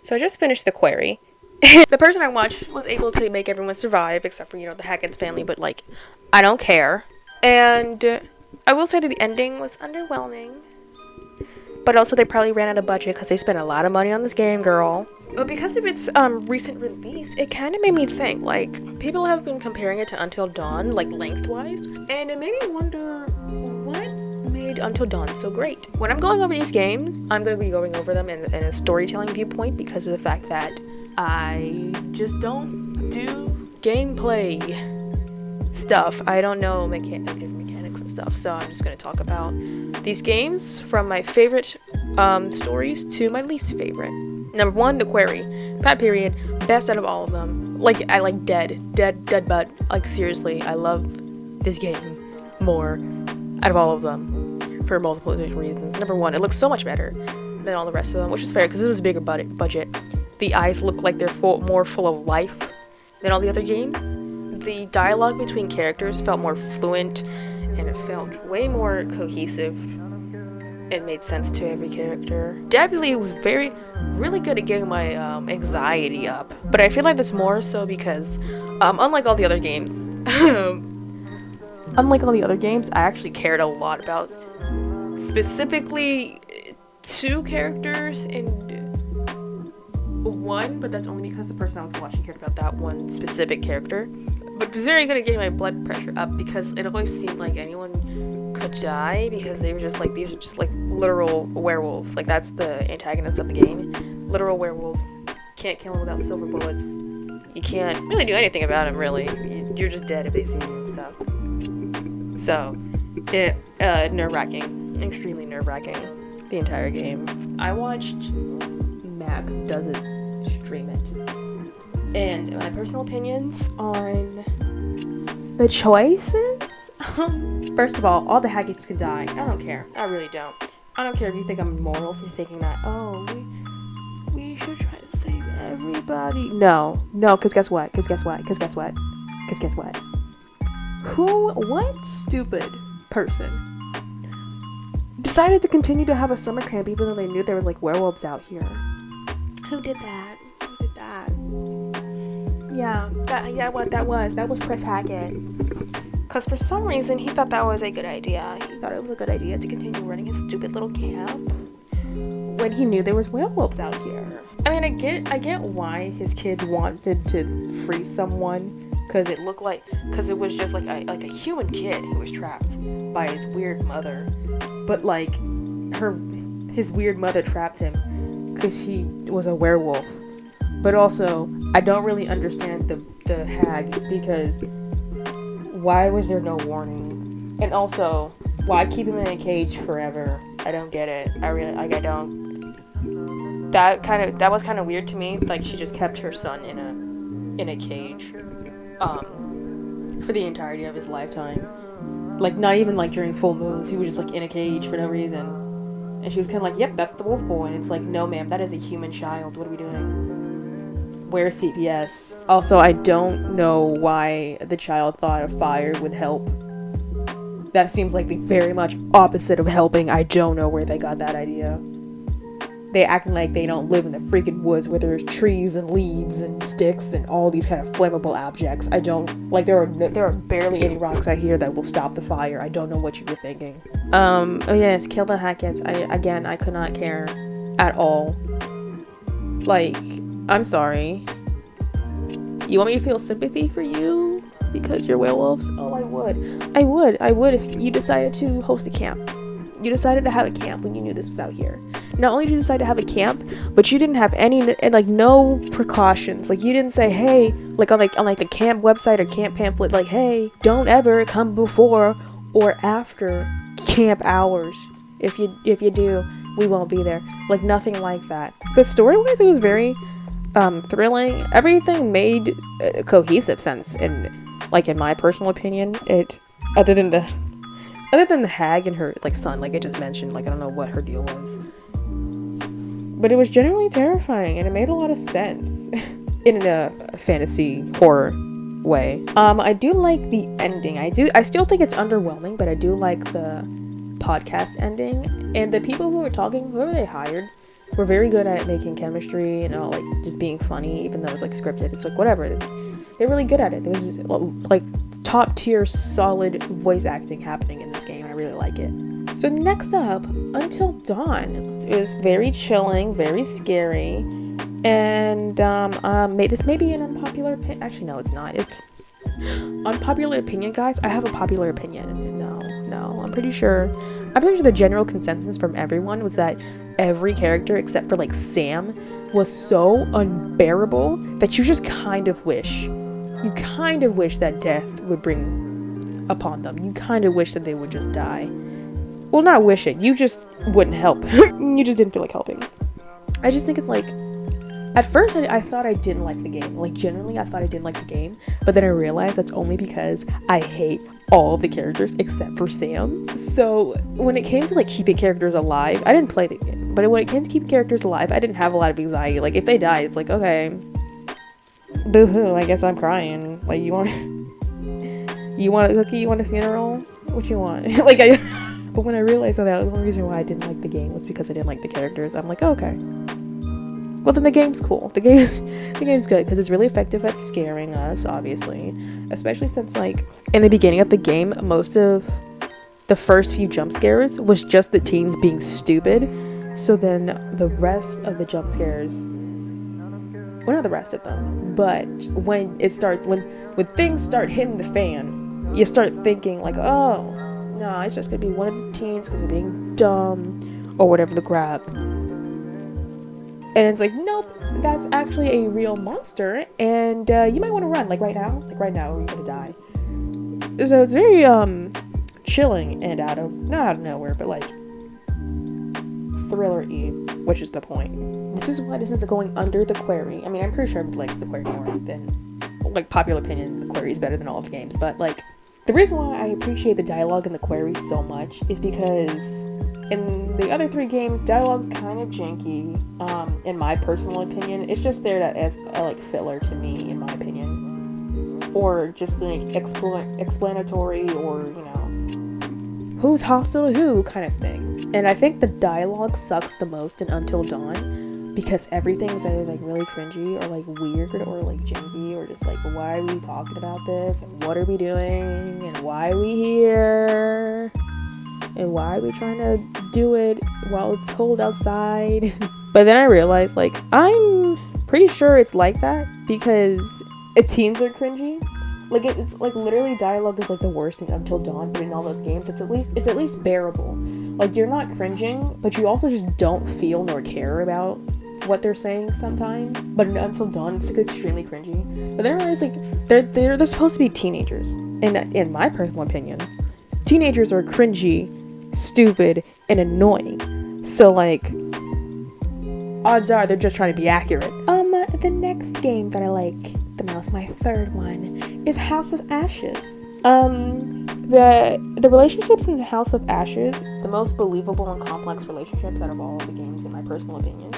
So I just finished the Quarry. The person I watched was able to make everyone survive, except for, the Hackett's family, but, I don't care. And I will say that the ending was underwhelming. But also they probably ran out of budget because they spent a lot of money on this game, girl. But because of its recent release, it kind of made me think, people have been comparing it to Until Dawn, lengthwise. And it made me wonder, what made Until Dawn so great? When I'm going over these games, I'm going to be going over them in a storytelling viewpoint because of the fact that I just don't do gameplay stuff. I don't know different mechanics and stuff, so I'm just going to talk about these games from my favorite stories to my least favorite. Number 1, The Quarry. Bad period. Best out of all of them. I like dead butt. Seriously, I love this game more out of all of them for multiple reasons. Number 1, it looks so much better than all the rest of them, which is fair because it was a bigger budget. The eyes look like they're more full of life than all the other games. The dialogue between characters felt more fluent, and it felt way more cohesive. It made sense to every character. Definitely was really good at getting my anxiety up. But I feel like that's more so because, unlike all the other games, I actually cared a lot about specifically 2 characters and 1, but that's only because the person I was watching cared about that one specific character. But it was very good at getting my blood pressure up because it always seemed like anyone could die because they were just these are just literal werewolves. That's the antagonist of the game. Literal werewolves. Can't kill them without silver bullets. You can't really do anything about them, really. You're just dead if they see you and stuff. So, it nerve-wracking. Extremely nerve-wracking. The entire game. I watched Mac does it stream it. And my personal opinions on the choices? First of all the Hacketts can die. I don't care. I really don't. I don't care if you think I'm immoral for thinking that, we should try to save everybody. No, because guess what? What stupid person decided to continue to have a summer camp even though they knew there were werewolves out here? Who did that? That was Chris Hackett. Because for some reason, he thought that was a good idea. He thought it was a good idea to continue running his stupid little camp when he knew there was werewolves out here. I mean, I get why his kid wanted to free someone, because it was just like a human kid who was trapped by his weird mother. But his weird mother trapped him because he was a werewolf. But also, I don't really understand the hag, because why was there no warning? And also, why keep him in a cage forever? I don't get it. I don't. That was kind of weird to me. She just kept her son in a cage, for the entirety of his lifetime. Not even during full moons. He was just in a cage for no reason. And she was kind of yep, that's the wolf boy. And it's no, ma'am, that is a human child. What are we doing? Where's CPS? Also, I don't know why the child thought a fire would help. That seems like the very much opposite of helping. I don't know where they got that idea. They acting like they don't live in the freaking woods where there's trees and leaves and sticks and all these kind of flammable objects. I don't, there are barely any rocks out here that will stop the fire. I don't know what you were thinking. Oh yes, kill the Hacketts. I could not care at all. I'm sorry. You want me to feel sympathy for you because you're werewolves? Oh, I would if you decided to host a camp. You decided to have a camp when you knew this was out here. Not only did you decide to have a camp, but you didn't have any, no precautions. You didn't say, hey, on the camp website or camp pamphlet, hey, don't ever come before or after camp hours. If you do, we won't be there. Nothing like that. But story-wise, it was very thrilling. Everything made cohesive sense in my personal opinion. Other than the hag and her son, I just mentioned, I don't know what her deal was, but it was generally terrifying and it made a lot of sense in a fantasy horror way. I do like the ending. I still think it's underwhelming, but I do like the podcast ending, and the people who were talking, whoever they hired were very good at making chemistry and all, like, just being funny, even though it's like scripted. It's like whatever. They're really good at it. There was just, like, top tier solid voice acting happening in this game, and I really like it. So next up, Until Dawn. It was very chilling, very scary, and this may be an unpopular opinion. Actually, no, it's not. Unpopular opinion, guys. I have a popular opinion. No, I'm pretty sure the general consensus from everyone was that every character except for like Sam was so unbearable that you just kind of wish that death would bring upon them. You kind of wish that they would just die. Well, not wish it. You just wouldn't help. You just didn't feel like helping. I just think it's like, at first I thought I didn't like the game. Like, generally I thought I didn't like the game, but then I realized that's only because I hate all of the characters except for Sam. So when it came to like keeping characters alive, I didn't play the game, but when it came to keeping characters alive, I didn't have a lot of anxiety. Like, if they died, it's like, okay, boo-hoo, I guess I'm crying. Like, you want a cookie? You want a funeral? What you want? But when I realized that the only reason why I didn't like the game was because I didn't like the characters, I'm like, oh, okay. Well, then the game's cool. The game's good because it's really effective at scaring us, obviously. Especially since, like, in the beginning of the game, most of the first few jump scares was just the teens being stupid. So then the rest of the jump scares, well, not the rest of them, but when things start hitting the fan, you start thinking like, oh, no, it's just gonna be one of the teens because they're being dumb or whatever the crap. And it's like, nope, that's actually a real monster, and you might want to run, like right now, or you're gonna die. So it's very chilling and not out of nowhere, but like thriller-y, which is the point. This is why this is going under the Quarry. I mean, I'm pretty sure everybody likes the Quarry more than, like, popular opinion, the Quarry is better than all of the games, but like, the reason why I appreciate the dialogue in the Quarry so much is because in the other 3 games, dialogue's kind of janky, in my personal opinion. It's just there as like filler to me, in my opinion, or just like explanatory, or, you know, who's hostile to who kind of thing. And I think the dialogue sucks the most in Until Dawn because everything's either like really cringy or like weird or like janky, or just like, why are we talking about this, and what are we doing, and why are we here, and why are we trying to do it while it's cold outside? But then I realized, like, I'm pretty sure it's like that because teens are cringy. Like, it's like literally dialogue is like the worst thing Until Dawn, but in all the games it's at least bearable. Like, you're not cringing, but you also just don't feel nor care about what they're saying sometimes. But in Until Dawn, it's like extremely cringy. But then I realized, like, they're supposed to be teenagers, and in my personal opinion, teenagers are cringy, stupid, and annoying. So, like, odds are they're just trying to be accurate. The next game that I like the most, my third one, is House of Ashes. The relationships in the House of Ashes, the most believable and complex relationships out of all of the games, in my personal opinion.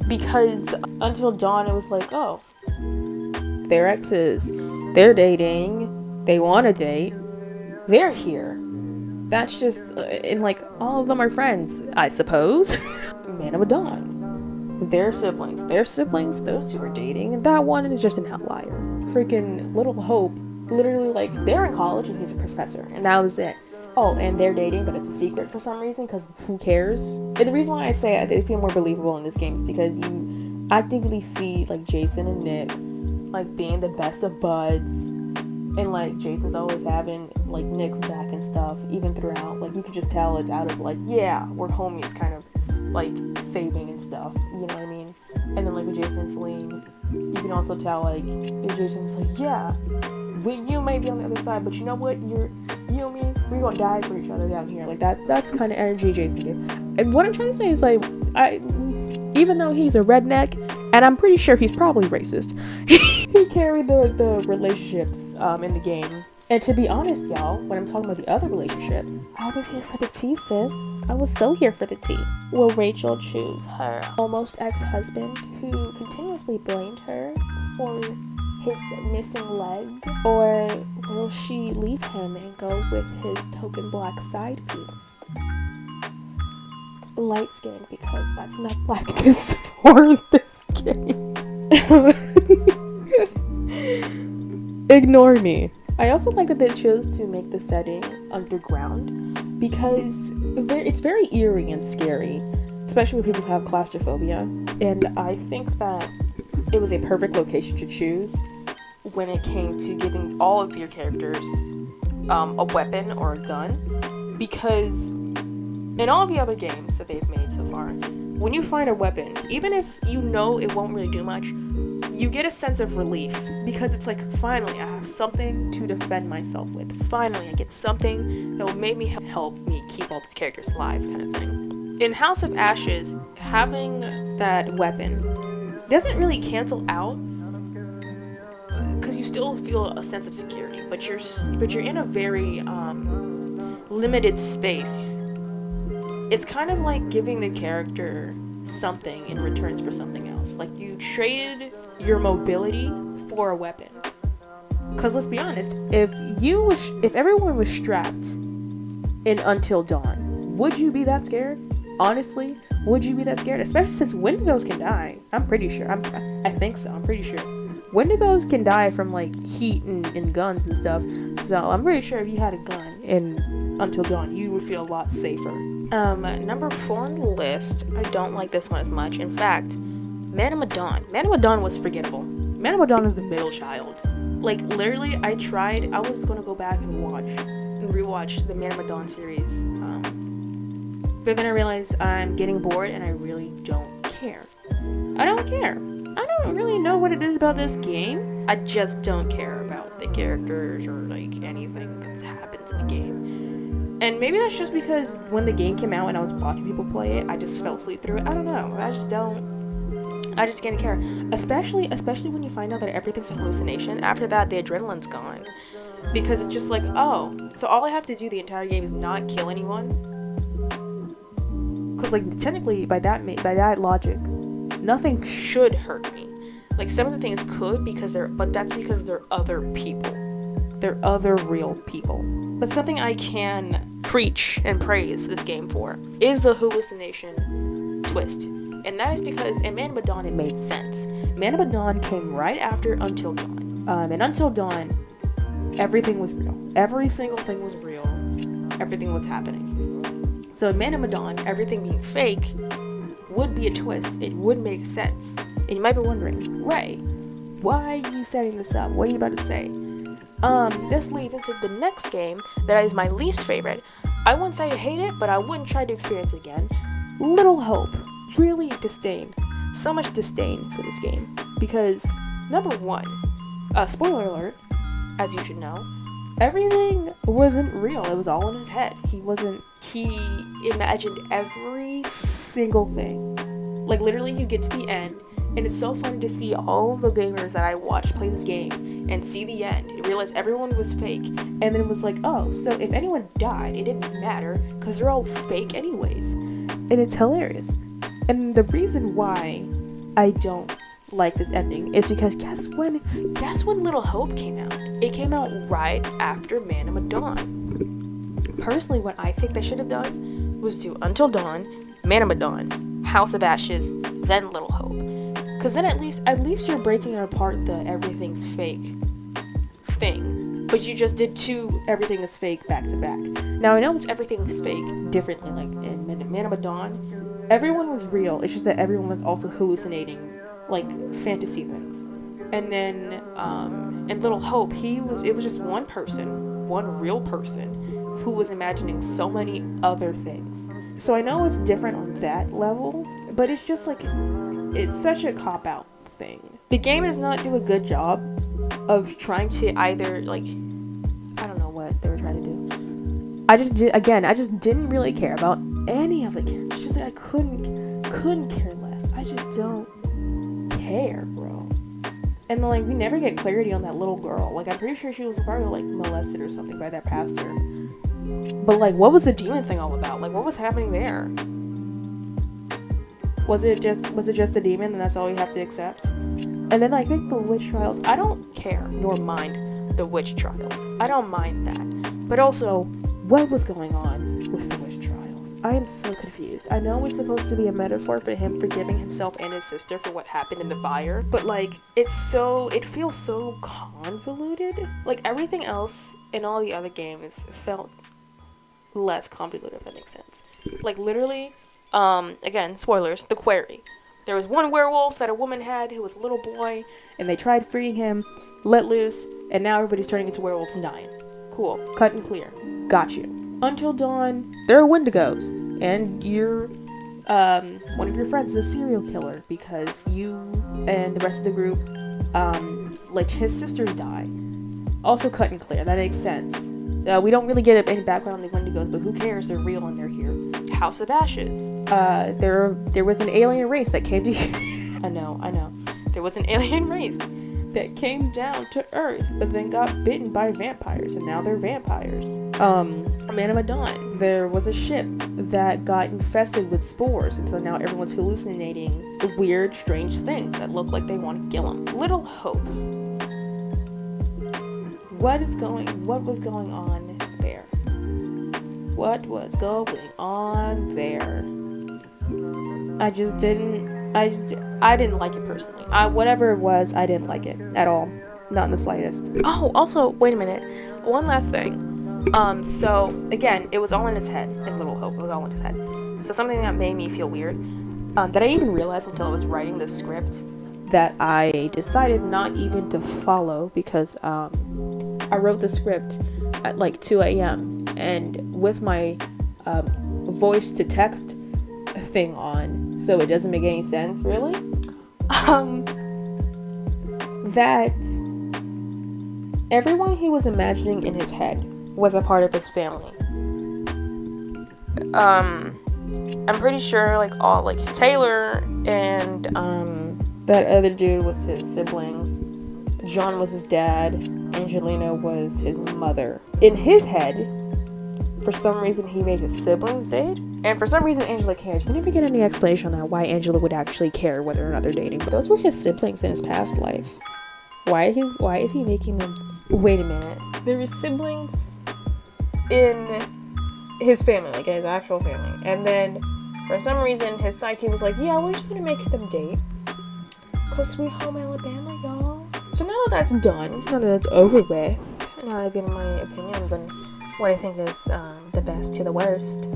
Because Until Dawn, it was like, oh, they're exes, they're dating, they want to date, they're here. That's just, and like, all of them are friends, I suppose. Man of a Dawn. They're siblings, those 2 are dating, and that one is just an outlier. Freaking Little Hope, literally, like, they're in college and he's a professor, and that was it. Oh, and they're dating, but it's a secret for some reason, because who cares? And the reason why I say they feel more believable in this game is because you actively see, like, Jason and Nick, like, being the best of buds, and, like, Jason's always having, like, Nick's back and stuff, even throughout. Like, you could just tell it's out of, like, yeah, we're homies kind of, like, saving and stuff, you know what I mean? And then, like, with Jason and Celine, you can also tell, like, if Jason's like, yeah, you may be on the other side, but you know what, you and me, we're gonna die for each other down here. Like, that's kind of energy Jason gave. And what I'm trying to say is, like, even though he's a redneck, and I'm pretty sure he's probably racist, he carried the relationships in the game. And to be honest, y'all, when I'm talking about the other relationships, I was here for the tea, sis. I was so here for the tea. Will Rachel choose her almost ex-husband who continuously blamed her for his missing leg? Or will she leave him and go with his token black side piece? light skinned because that's enough blackness for this game. Ignore me. I also like that they chose to make the setting underground because it's very eerie and scary, especially when people have claustrophobia. And I think that it was a perfect location to choose when it came to giving all of your characters a weapon or a gun, because in all of the other games that they've made so far, when you find a weapon, even if you know it won't really do much, you get a sense of relief because it's like, finally I have something to defend myself with. Finally I get something that will make me help me keep all these characters alive, kind of thing. In House of Ashes, having that weapon doesn't really cancel out because you still feel a sense of security, but you're in a very limited space. It's kind of like giving the character something in returns for something else. Like, you traded your mobility for a weapon. Because let's be honest, if everyone was strapped in Until Dawn, would you be that scared? Honestly, would you be that scared? Especially since Wendigos can die. I'm pretty sure. I think so. I'm pretty sure. Wendigos can die from like heat and guns and stuff. So I'm pretty sure if you had a gun in Until Dawn, you would feel a lot safer. Number 4 on the list, I don't like this one as much. In fact, Man of Medan. Man of Medan was forgettable. Man of Medan is the middle child. Like, literally, I was gonna go back and rewatch the Man of Medan series. But then I realized I'm getting bored and I really don't care. I don't care. I don't really know what it is about this game. I just don't care about the characters or like anything that happens in the game. And maybe that's just because when the game came out and I was watching people play it, I just fell asleep through it. I don't know. I just can't care. Especially when you find out that everything's a hallucination. After that, the adrenaline's gone. Because it's just like, oh, so all I have to do the entire game is not kill anyone? Because, like, technically, by that logic, nothing should hurt me. Like, some of the things could, but that's because they're other people. They're other real people. But something I can preach and praise this game for is the hallucination twist. And that is because in Man of Medan it made sense. Man of Medan came right after Until Dawn. And Until Dawn, everything was real. Every single thing was real. Everything was happening. So in Man of Medan, everything being fake would be a twist. It would make sense. And you might be wondering, Ray, why are you setting this up? What are you about to say? This leads into the next game that is my least favorite. I wouldn't say I hate it, but I wouldn't try to experience it again. Little Hope. Really disdain. So much disdain for this game. Because, number 1, spoiler alert, as you should know, everything wasn't real. It was all in his head. He imagined every single thing. Like, literally, you get to the end, and it's so funny to see all of the gamers that I watched play this game and see the end and realize everyone was fake. And then it was like, oh, so if anyone died, it didn't matter because they're all fake anyways. And it's hilarious. And the reason why I don't like this ending is because guess when Little Hope came out? It came out right after Man of Medan. Personally, what I think they should have done was do Until Dawn, Man of Medan, House of Ashes, then Little Hope. Because then at least you're breaking it apart the everything's fake thing. But you just did 2 everything is fake back to back. Now I know it's everything is fake differently. Like in Man of Medan, everyone was real. It's just that everyone was also hallucinating like fantasy things. And then in Little Hope, it was just one person, one real person who was imagining so many other things. So I know it's different on that level, but it's just like, it's such a cop-out thing. The game does not do a good job of trying to either, like, I don't know what they were trying to do. I just didn't really care about any of the characters. Just like I couldn't care less. I just don't care, bro. And like, we never get clarity on that little girl. Like, I'm pretty sure she was probably like molested or something by that pastor. But like, what was the demon thing all about? Like, what was happening there? Was it just a demon and that's all you have to accept? And then I think the witch trials, I don't care nor mind the witch trials. I don't mind that. But also, what was going on with the witch trials? I am so confused. I know it's supposed to be a metaphor for him forgiving himself and his sister for what happened in the fire, but like it feels so convoluted. Like everything else in all the other games felt less convoluted, if that makes sense. Like literally, again, spoilers, the Quarry. There was one werewolf that a woman had who was a little boy, and they tried freeing him, let loose, and now everybody's turning into werewolves and dying. Cool. Cut and clear. Got you. Until Dawn, there are Wendigos, and you're, one of your friends is a serial killer because you and the rest of the group, let his sister die. Also cut and clear. That makes sense. We don't really get any background on the Wendigos, but who cares? They're real and they're here. House of Ashes. There was an alien race that came to... I know. There was an alien race that came down to Earth, but then got bitten by vampires, and now they're vampires. Man of Medan. There was a ship that got infested with spores, and so now everyone's hallucinating weird, strange things that look like they want to kill them. Little Hope. What was going on there? What was going on there? I didn't like it personally. Whatever it was, I didn't like it at all. Not in the slightest. Oh, also, wait a minute. One last thing. So, again, it was all in his head. In Little Hope, it was all in his head. So something that made me feel weird, that I didn't even realize until I was writing the script, that I decided not even to follow, because, I wrote the script at like 2 a.m. and with my, voice to text thing on, so it doesn't make any sense, really. That everyone he was imagining in his head was a part of his family. I'm pretty sure like Taylor and that other dude was his siblings. John was his dad. Angelina was his mother. In his head, for some reason, he made his siblings date. And for some reason, Angela cares. We never get any explanation on that, why Angela would actually care whether or not they're dating. But those were his siblings in his past life. Why is he making them... Wait a minute. There were siblings in his family, like his actual family. And then, for some reason, his sidekick was like, yeah, we're just gonna make them date. 'Cause Sweet Home Alabama, y'all. So now that that's done, now that that's over with, now I've given my opinions on what I think is the best to the worst,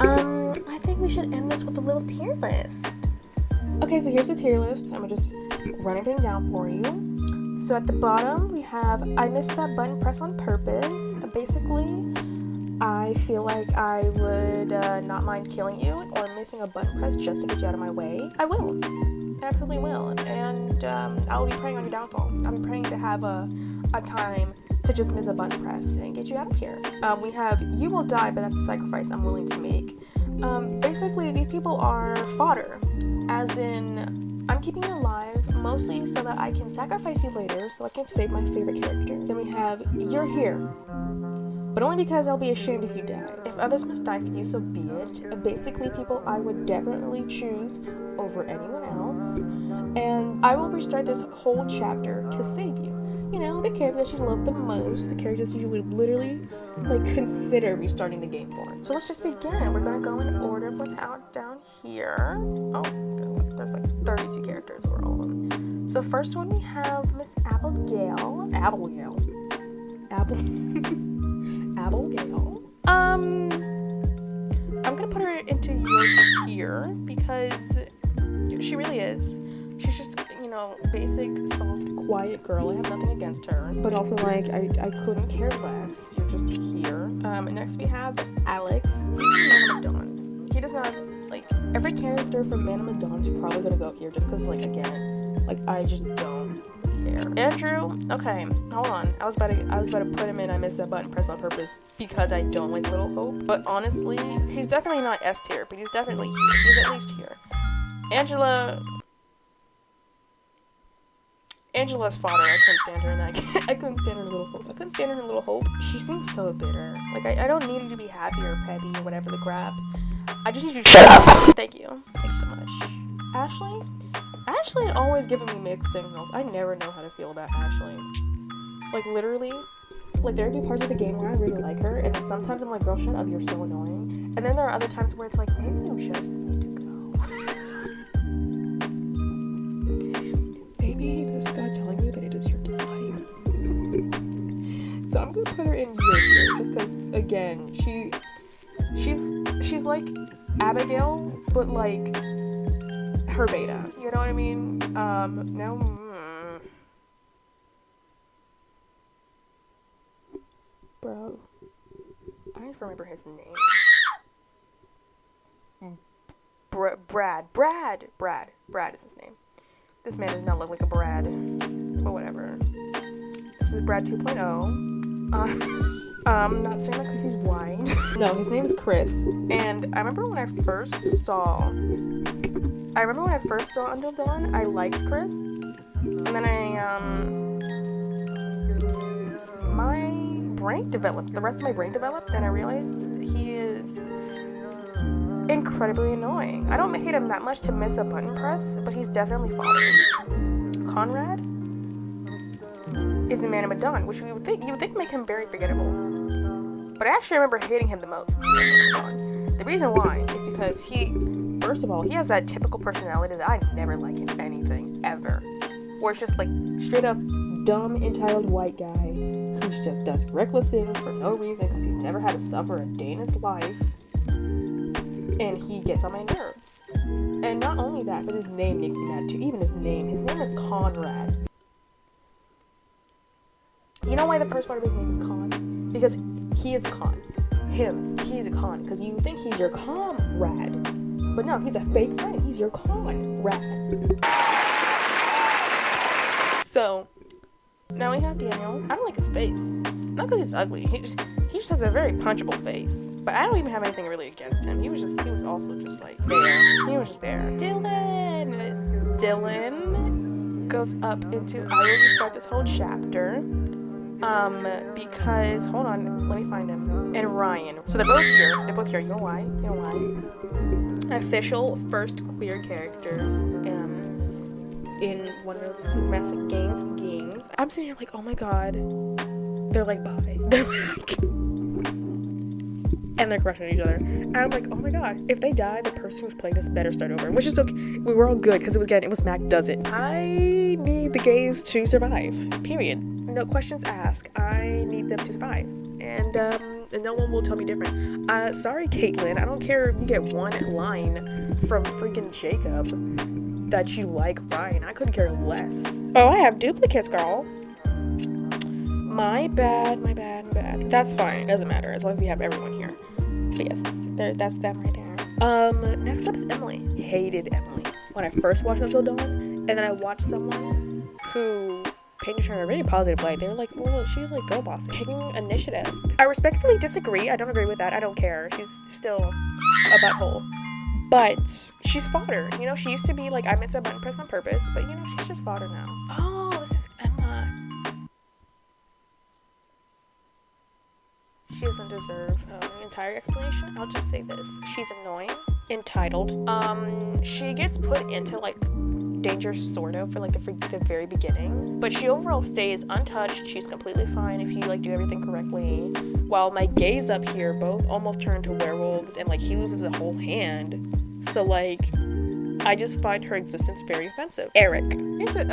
I think we should end this with a little tier list. Okay, so here's the tier list. I'm gonna just run everything down for you. So at the bottom, we have I Missed That Button Press on Purpose. Basically, I feel like I would not mind killing you or missing a button press just to get you out of my way. I will. I absolutely will. And I'll be praying on your downfall. I'll be praying to have a time to just miss a button press and get you out of here. We have You Will Die, but that's a sacrifice I'm willing to make. Basically, these people are fodder. As in, I'm keeping you alive mostly so that I can sacrifice you later so I can save my favorite character. Then we have You're Here, but only because I'll be ashamed if you die. If others must die for you, so be it. Basically, people I would definitely choose over anyone else. And I will restart this whole chapter to save you. You know, the characters you love the most, the characters you would literally, consider restarting the game for. So let's just begin. We're gonna go in order of what's out down here. Oh, there's 32 characters for all of them. So first one we have Miss Abigail. Abigail. I'm gonna put her into You're Here because she really is. She's just, basic, soft, quiet girl. I have nothing against her. But also, I couldn't care less. You're just here. Next we have Alex. He's from Man of Medan. He does not, every character from Man of Medan is probably gonna go here just because, again, I just don't care. Andrew, okay, hold on. I was about to put him in I Missed That Button Press on Purpose because I don't like Little Hope. But honestly, he's definitely not S tier, but he's definitely here. He's at least here. Angela's fodder. I couldn't stand her in that. I couldn't stand her in Little Hope. I couldn't stand her in Little Hope. She seems so bitter. I don't need you to be happy or peppy or whatever the crap. I just need you to shut up. Thank you. Thank you so much. Ashley always giving me mixed signals. I never know how to feel about Ashley. Literally, Like, there'd be parts of the game where I really like her, and then sometimes I'm like, girl, shut up, you're so annoying. And then there are other times where it's like, maybe they just need to go. Maybe this guy telling me that it is your life. So I'm gonna put her in year here, just because, again, she's like Abigail, but like her beta. You know what I mean? Now. Bro, I don't even remember his name. Brad is his name. This man does not look like a Brad, but whatever. This is Brad 2.0. Not saying that because he's white. No, his name is Chris. And I remember when I first saw Until Dawn, I liked Chris. And then the rest of my brain developed, and I realized he is incredibly annoying. I don't hate him that much to miss a button press, but he's definitely fodder. Conrad is a man of Medan, which you would think make him very forgettable. But I actually remember hating him the most in Medan. The reason why is because first of all, he has that typical personality that I never like in anything, ever. Where it's just like straight up dumb, entitled white guy who just does reckless things for no reason because he's never had to suffer a day in his life. And he gets on my nerves. And not only that, but his name makes me mad too. Even his name is Conrad. You know why the first part of his name is Con? Because he is a con. He is a con. Because you think he's your comrade. But no, he's a fake friend. He's your comrade. So, now we have Daniel. I don't like his face. Not because he's ugly. He just has a very punchable face. But I don't even have anything really against him. He was also just like there. He was just there. Dylan goes up into I will restart this whole chapter. Because hold on, let me find him. And Ryan. So they're both here. You know why? Official first queer characters in one of Supermassive Games games. I'm sitting here like, oh my god. They're like bi. They're like and they're crushing each other. And I'm like, oh my god, if they die, the person who's playing this better start over. Which is okay. We were all good because it was Mac Does It. I need the gays to survive. Period. No questions asked. I need them to survive. And no one will tell me different. Sorry, Caitlin. I don't care if you get one line from freaking Jacob that you like Ryan. I couldn't care less. Oh, I have duplicates, girl. My bad. That's fine. It doesn't matter as long as we have everyone here. But yes, that's them right there. Next up is Emily. Hated Emily when I first watched Until Dawn, and then I watched someone who painted her in a really positive light. They were like, well, she's like girl boss, taking initiative. I respectfully disagree. I don't agree with that. I don't care. She's still a butthole. But she's fodder. You know, she used to be like, I missed a button press on purpose, but you know, she's just fodder now. Oh, this is Emma. She doesn't deserve an entire explanation. I'll just say this. She's annoying, entitled. She gets put into like danger sort of for like the very beginning, but she overall stays untouched. She's completely fine if you like do everything correctly, while my gays up here both almost turn to werewolves and like he loses a whole hand. So like I just find her existence very offensive. Eric. Here's the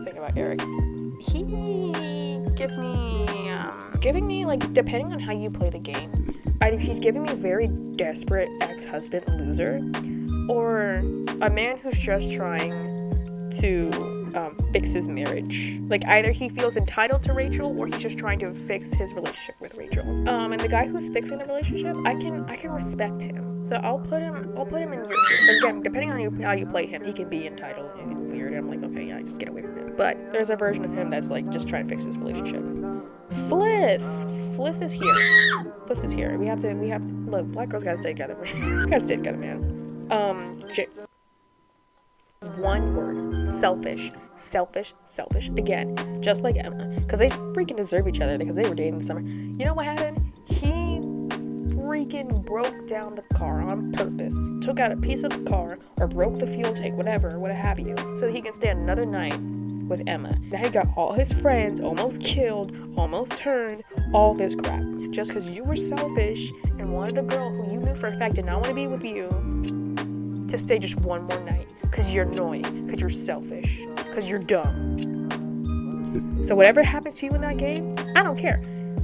thing about Eric. He gives me giving me like, depending on how you play the game, either he's giving me a very desperate ex-husband loser, or a man who's just trying to fix his marriage. Like either he feels entitled to Rachel or he's just trying to fix his relationship with Rachel. And the guy who's fixing the relationship, I can respect him. So I'll put him in your tier. Because again, depending on how you play him, he can be entitled and weird. And I'm like, okay, yeah, just get away from him. But there's a version of him that's like just trying to fix his relationship. Fliss is here. We have to look, black girls gotta stay together, man. Gotta stay together, man. One word. Selfish. Again, just like Emma. Because they freaking deserve each other because they were dating this summer. You know what happened? He freaking broke down the car on purpose. Took out a piece of the car or broke the fuel tank, whatever, what have you, so that he can stay another night with Emma. Now he got all his friends almost killed, almost turned, all this crap just because you were selfish and wanted a girl who you knew for a fact did not want to be with you to stay just one more night because you're annoying, because you're selfish, because you're dumb. So whatever happens to you in that game, I don't care.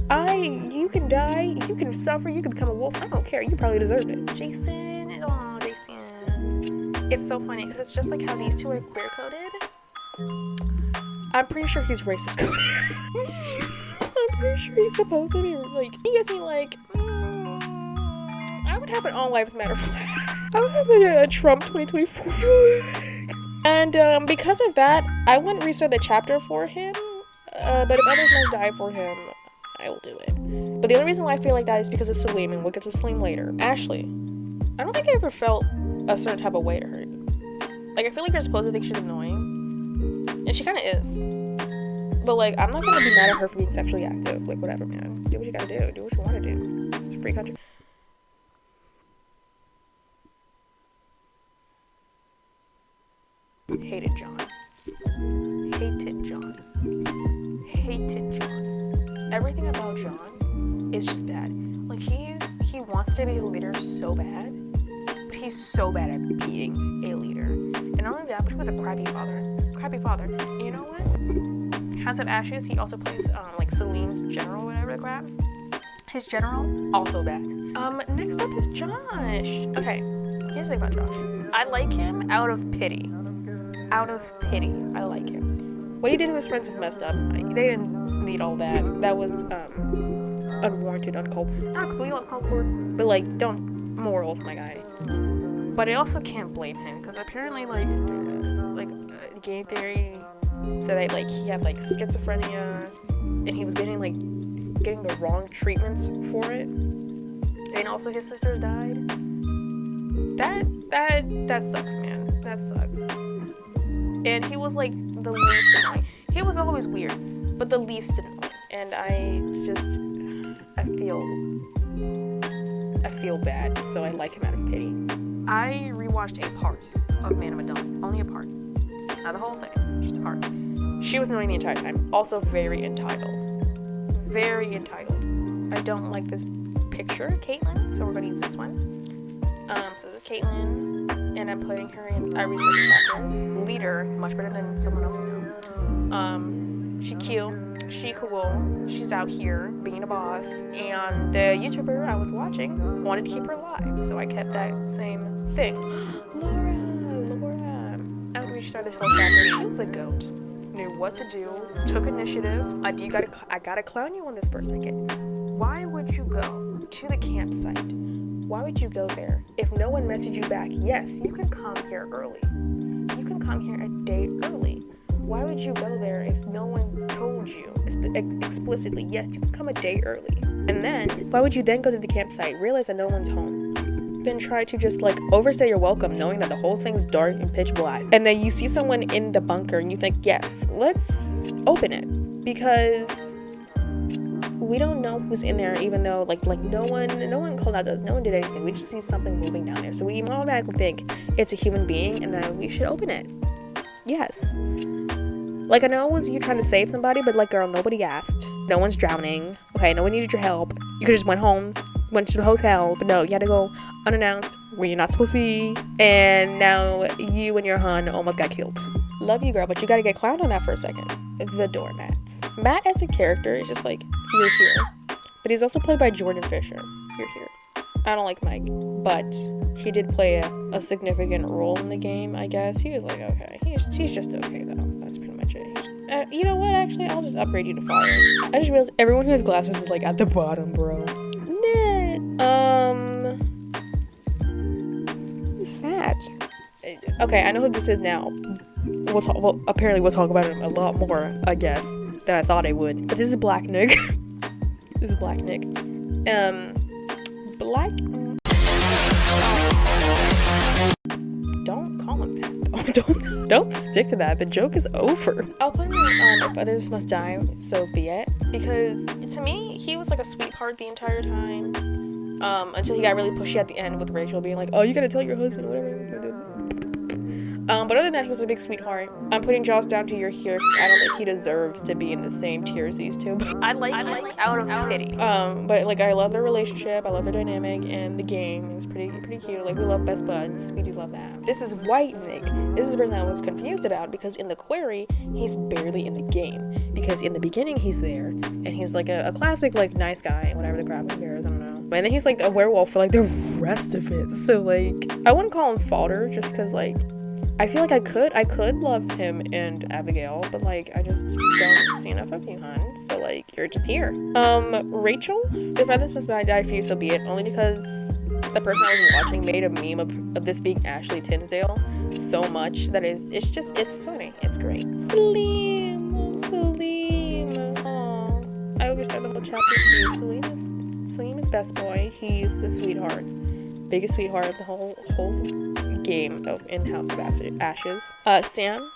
You can die, you can suffer, you can become a wolf. I don't care. You probably deserved it. Jason, oh Jason, it's so funny because it's just like how these two are queer coded. I'm pretty sure he's racist coded. I'm pretty sure he's supposed to be like. He gives me like. I would have an All Lives Matter flag. I would have a Trump 2024 flag. And because of that, I wouldn't restart the chapter for him. But if others must die for him, I will do it. But the only reason why I feel like that is because of Salim, and we'll get to Salim later. Ashley, I don't think I ever felt a certain type of way to her. Like, I feel like you're supposed to think she's annoying. And she kind of is. But, like, I'm not going to be mad at her for being sexually active. Like, whatever, man. Do what you gotta do. Do what you want to do. It's a free country. Hated John. Hated John. Hated John. Everything about John is just bad. Like, he wants to be a leader so bad, but he's so bad at being a leader. And not only that, but he was a crappy father. Crappy father. And you know what? House of Ashes, he also plays, like, Salim's general, whatever the crap. His general, also bad. Next up is Josh. Okay, here's the thing about Josh. I like him out of pity. Out of pity, I like him. What he did to his friends was messed up. They didn't need all that. That was, unwarranted, uncalled. Not completely uncalled for, but, like, don't morals, my guy. But I also can't blame him, because apparently, game theory said that, like, he had, like, schizophrenia, and he was getting the wrong treatments for it, and also his sisters died. That sucks, man. That sucks. And he was, like, the least annoying. He was always weird, but the least annoying. And I feel bad, so I like him out of pity. I rewatched a part of Man of Medan. Only a part. Not the whole thing, just a part. She was annoying the entire time. Also very entitled. Very entitled. I don't like this picture of Caitlyn, so we're going to use this one. So this is Caitlyn, and I'm putting her in, I researched the chapter. Leader, much better than someone else we know. She cute, she cool, she's out here being a boss, and the YouTuber I was watching wanted to keep her alive, so I kept that same thing. Laura, I restarted this whole chapter. She was a goat, knew what to do, took initiative. I gotta clown you on this for a second. Why would you go to the campsite? Why would you go there if no one messaged you back? Yes, you can come here early. You can come here a day early. Why would you go there if no one told you explicitly, yes, you can come a day early? And then, why would you then go to the campsite, realize that no one's home, then try to just, like, overstay your welcome, knowing that the whole thing's dark and pitch black? And then you see someone in the bunker and you think, yes, let's open it. Because we don't know who's in there, even though, like no one called out to us, no one did anything. We just see something moving down there. So we automatically think it's a human being and that we should open it. Yes. Like, I know it was you trying to save somebody, but, like, girl, nobody asked. No one's drowning. Okay, no one needed your help. You could just went home, went to the hotel, but no, you had to go unannounced where you're not supposed to be, and now you and your hun almost got killed. Love you, girl, but you gotta get clowned on that for a second. The doormats. Matt as a character is just like, you're here. But he's also played by Jordan Fisher. You're here. I don't like Mike, but he did play a significant role in the game, I guess. He was like, okay. He's just okay, though. That's pretty much it. You know what, actually? I'll just upgrade you to father. I just realized everyone who has glasses is, like, at the bottom, bro. Who's that? Okay, I know who this is now. Apparently we'll talk about him a lot more, I guess, than I thought I would. But this is Black Nick. This is Black Nick. Don't call him that, though. Don't stick to that. The joke is over. I'll put him in, if others must die, so be it. Because, to me, he was like a sweetheart the entire time. Until he got really pushy at the end with Rachel being like, oh, you gotta tell your husband, whatever. But other than that, he was a big sweetheart. I'm putting Joss down to your here because I don't think he deserves to be in the same tier as these two. I like him out of pity. But like I love their relationship, I love their dynamic, and the game is pretty cute. Like we love best buds, we do love that. This is White Nick. This is the person I was confused about because in the Quarry, he's barely in the game. Because in the beginning he's there, and he's like a classic like nice guy, whatever the crap he cares, I don't know. And then he's like a werewolf for like the rest of it. So like I wouldn't call him fodder just because like I feel like I could love him and Abigail, but like I just don't see enough of you, hon. So like you're just here. Rachel, if I must die for you, so be it. Only because the person I was watching made a meme of this being Ashley Tisdale so much that it's funny. It's great. Salim. Aww. I overstepped the whole chapter for you. Salim is best boy. He's the sweetheart. Biggest sweetheart of the whole game of in House of Ashes. Sam,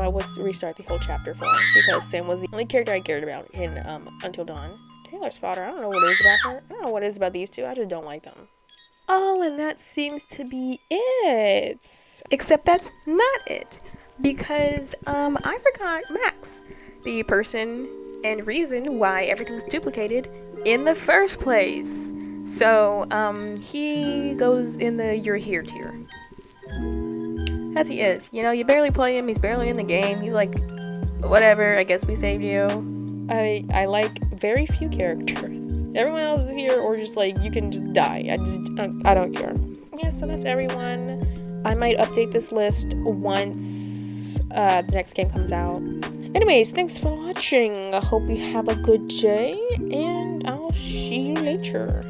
I would restart the whole chapter for him because Sam was the only character I cared about in Until Dawn. Taylor's fodder. I don't know what it is about her. I don't know what it is about these two. I just don't like them. Oh, and that seems to be it. Except that's not it, because I forgot Max, the person and reason why everything's duplicated in the first place. So he goes in the you're here tier. As he is. You know, you barely play him, he's barely in the game. He's like, whatever, I guess we saved you. I like very few characters. Everyone else is here, or just like, you can just die. I don't care. Yeah, so that's everyone. I might update this list once the next game comes out. Anyways, thanks for watching. I hope you have a good day, and I'll see you later.